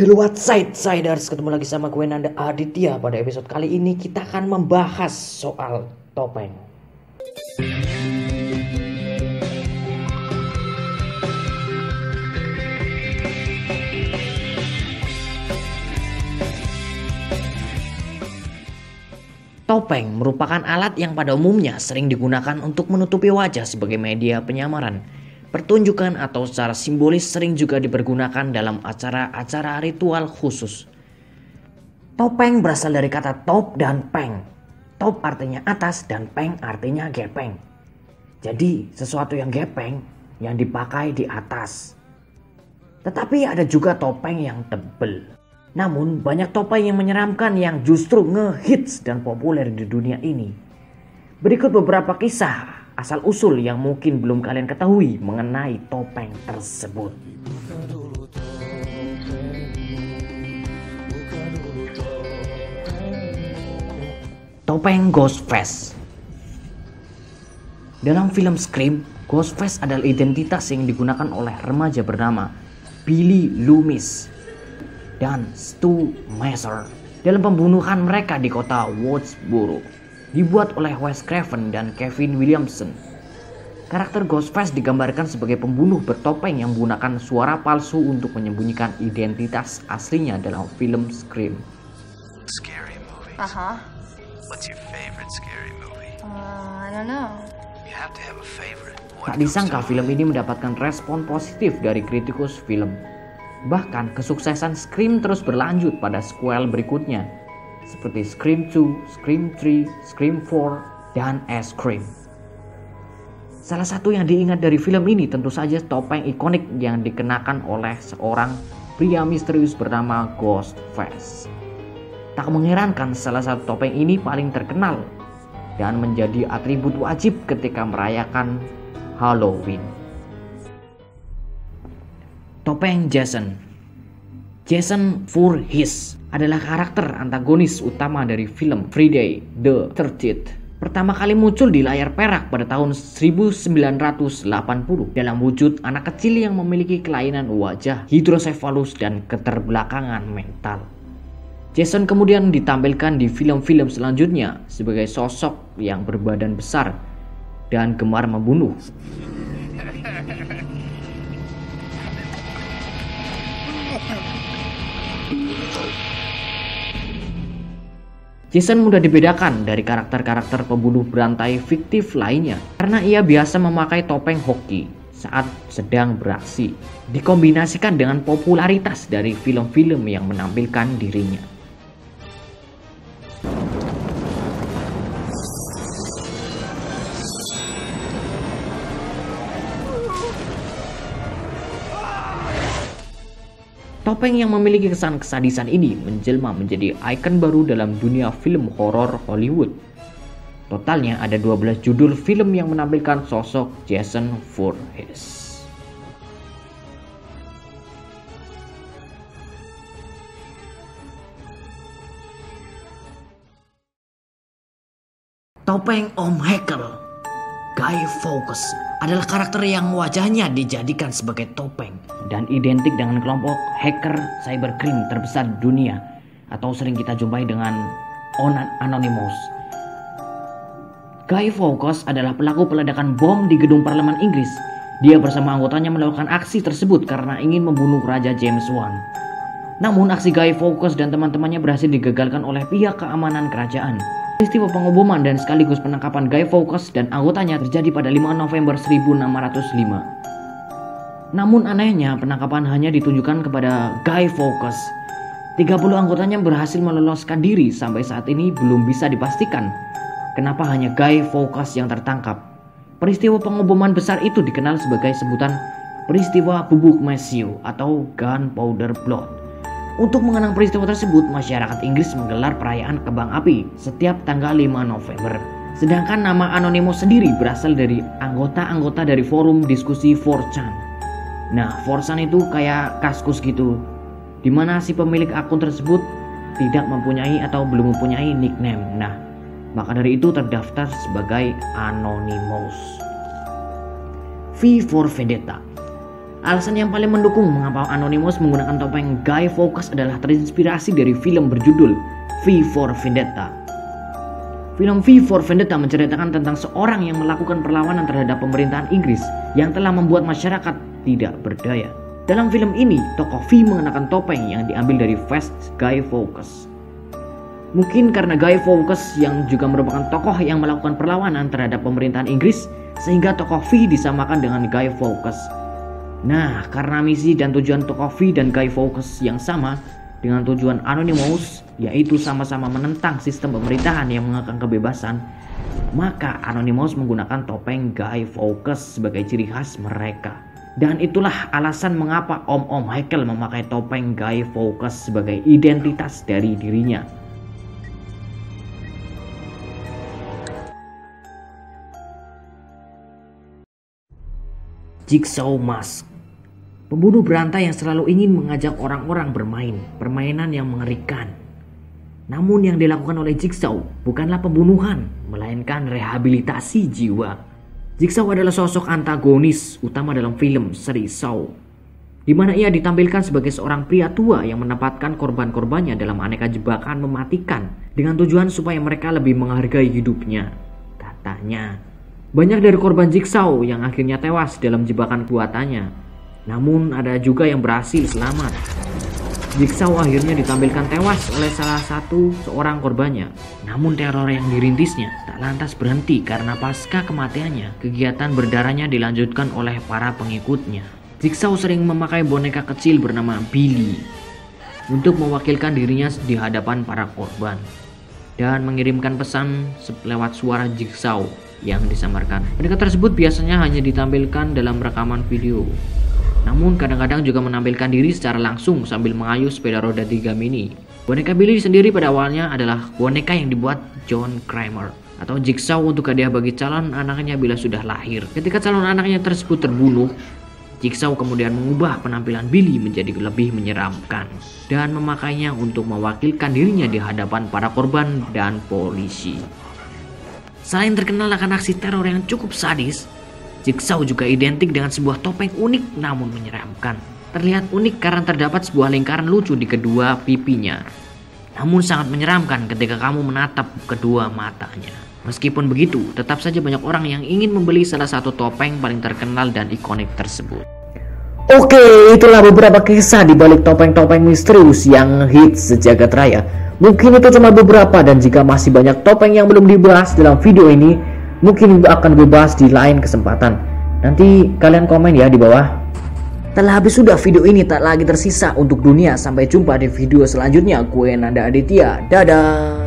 Hello Siders, ketemu lagi sama gue Nanda Aditya. Pada episode kali ini kita akan membahas soal topeng. Topeng merupakan alat yang pada umumnya sering digunakan untuk menutupi wajah sebagai media penyamaran, pertunjukan, atau secara simbolis sering juga dipergunakan dalam acara-acara ritual khusus. Topeng berasal dari kata top dan peng. Top artinya atas dan peng artinya gepeng. Jadi sesuatu yang gepeng yang dipakai di atas. Tetapi ada juga topeng yang tebel. Namun banyak topeng yang menyeramkan yang justru ngehits dan populer di dunia ini. Berikut beberapa kisah asal-usul yang mungkin belum kalian ketahui mengenai topeng tersebut. Topeng Ghostface. Dalam film Scream, Ghostface adalah identitas yang digunakan oleh remaja bernama Billy Loomis dan Stu Macer dalam pembunuhan mereka di kota Woodsboro, dibuat oleh Wes Craven dan Kevin Williamson. Karakter Ghostface digambarkan sebagai pembunuh bertopeng yang menggunakan suara palsu untuk menyembunyikan identitas aslinya dalam film Scream. Scary movies. What's your favorite scary movie? I don't know. You have to have a favorite. Tak disangka film ini mendapatkan respon positif dari kritikus film. Bahkan kesuksesan Scream terus berlanjut pada sequel berikutnya seperti Scream 2, Scream 3, Scream 4, dan Scream. Salah satu yang diingat dari film ini tentu saja topeng ikonik yang dikenakan oleh seorang pria misterius bernama Ghostface. Tak mengherankan salah satu topeng ini paling terkenal dan menjadi atribut wajib ketika merayakan Halloween. Topeng Jason. Jason Voorhees adalah karakter antagonis utama dari film Friday the 13th. Pertama kali muncul di layar perak pada tahun 1980 dalam wujud anak kecil yang memiliki kelainan wajah, hidrosefalus, dan keterbelakangan mental. Jason kemudian ditampilkan di film-film selanjutnya sebagai sosok yang berbadan besar dan gemar membunuh. Jason mudah dibedakan dari karakter-karakter pembunuh berantai fiktif lainnya karena ia biasa memakai topeng hoki saat sedang beraksi, dikombinasikan dengan popularitas dari film-film yang menampilkan dirinya. Topeng yang memiliki kesan kesadisan ini menjelma menjadi ikon baru dalam dunia film horor Hollywood. Totalnya ada 12 judul film yang menampilkan sosok Jason Voorhees. Topeng Om Hacker. Guy Fawkes adalah karakter yang wajahnya dijadikan sebagai topeng dan identik dengan kelompok hacker cybercrime terbesar di dunia atau sering kita jumpai dengan Anonymous. Guy Fawkes adalah pelaku peledakan bom di gedung parlemen Inggris. Dia bersama anggotanya melakukan aksi tersebut karena ingin membunuh Raja James I. Namun aksi Guy Fawkes dan teman-temannya berhasil digagalkan oleh pihak keamanan kerajaan. Peristiwa pengeboman dan sekaligus penangkapan Guy Fawkes dan anggotanya terjadi pada 5 November 1605. Namun anehnya penangkapan hanya ditunjukkan kepada Guy Fawkes. 30 anggotanya berhasil meloloskan diri. Sampai saat ini belum bisa dipastikan kenapa hanya Guy Fawkes yang tertangkap. Peristiwa pengeboman besar itu dikenal sebagai sebutan peristiwa bubuk Matthew atau Gunpowder Plot. Untuk mengenang peristiwa tersebut, masyarakat Inggris menggelar perayaan kembang api setiap tanggal 5 November. Sedangkan nama Anonymous sendiri berasal dari anggota-anggota dari forum diskusi 4chan. Nah, 4chan itu kayak Kaskus gitu, dimana si pemilik akun tersebut tidak mempunyai atau belum mempunyai nickname. Nah, maka dari itu terdaftar sebagai Anonymous. V for Vendetta. Alasan yang paling mendukung mengapa Anonymous menggunakan topeng Guy Fawkes adalah terinspirasi dari film berjudul V for Vendetta. Film V for Vendetta menceritakan tentang seorang yang melakukan perlawanan terhadap pemerintahan Inggris yang telah membuat masyarakat tidak berdaya. Dalam film ini, tokoh V mengenakan topeng yang diambil dari vest Guy Fawkes. Mungkin karena Guy Fawkes yang juga merupakan tokoh yang melakukan perlawanan terhadap pemerintahan Inggris, sehingga tokoh V disamakan dengan Guy Fawkes. Nah, karena misi dan tujuan tokoh V dan Guy Fawkes yang sama dengan tujuan Anonymous, yaitu sama-sama menentang sistem pemerintahan yang mengekang kebebasan, maka Anonymous menggunakan topeng Guy Fawkes sebagai ciri khas mereka. Dan itulah alasan mengapa Om Haeckel memakai topeng Guy Fawkes sebagai identitas dari dirinya. Jigsaw Mask. Pembunuh berantai yang selalu ingin mengajak orang-orang bermain permainan yang mengerikan. Namun yang dilakukan oleh Jigsaw bukanlah pembunuhan, melainkan rehabilitasi jiwa. Jigsaw adalah sosok antagonis utama dalam film seri Saw, di mana ia ditampilkan sebagai seorang pria tua yang menempatkan korban-korbannya dalam aneka jebakan mematikan dengan tujuan supaya mereka lebih menghargai hidupnya. Katanya, banyak dari korban Jigsaw yang akhirnya tewas dalam jebakan buatannya. Namun ada juga yang berhasil selamat. Jigsaw akhirnya ditampilkan tewas oleh salah satu seorang korbannya. Namun teror yang dirintisnya tak lantas berhenti karena pasca kematiannya, kegiatan berdarahnya dilanjutkan oleh para pengikutnya. Jigsaw sering memakai boneka kecil bernama Billy untuk mewakilkan dirinya di hadapan para korban dan mengirimkan pesan lewat suara Jigsaw yang disamarkan. Boneka tersebut biasanya hanya ditampilkan dalam rekaman video, namun kadang-kadang juga menampilkan diri secara langsung sambil mengayuh sepeda roda 3 mini. Boneka Billy sendiri pada awalnya adalah boneka yang dibuat John Kramer atau Jigsaw untuk hadiah bagi calon anaknya bila sudah lahir. Ketika calon anaknya tersebut terbunuh, Jigsaw kemudian mengubah penampilan Billy menjadi lebih menyeramkan dan memakainya untuk mewakilkan dirinya di hadapan para korban dan polisi. Selain terkenal akan aksi teror yang cukup sadis, Jigsaw juga identik dengan sebuah topeng unik namun menyeramkan. Terlihat unik karena terdapat sebuah lingkaran lucu di kedua pipinya, namun sangat menyeramkan ketika kamu menatap kedua matanya. Meskipun begitu, tetap saja banyak orang yang ingin membeli salah satu topeng paling terkenal dan ikonik tersebut. Oke, itulah beberapa kisah di balik topeng-topeng misterius yang hits sejagat raya. Mungkin itu cuma beberapa, dan jika masih banyak topeng yang belum dibahas dalam video ini, mungkin akan gue bahas di lain kesempatan. Nanti kalian komen ya di bawah. Telah habis sudah video ini, tak lagi tersisa untuk dunia. Sampai jumpa di video selanjutnya. Gue Nanda Aditya. Dadah.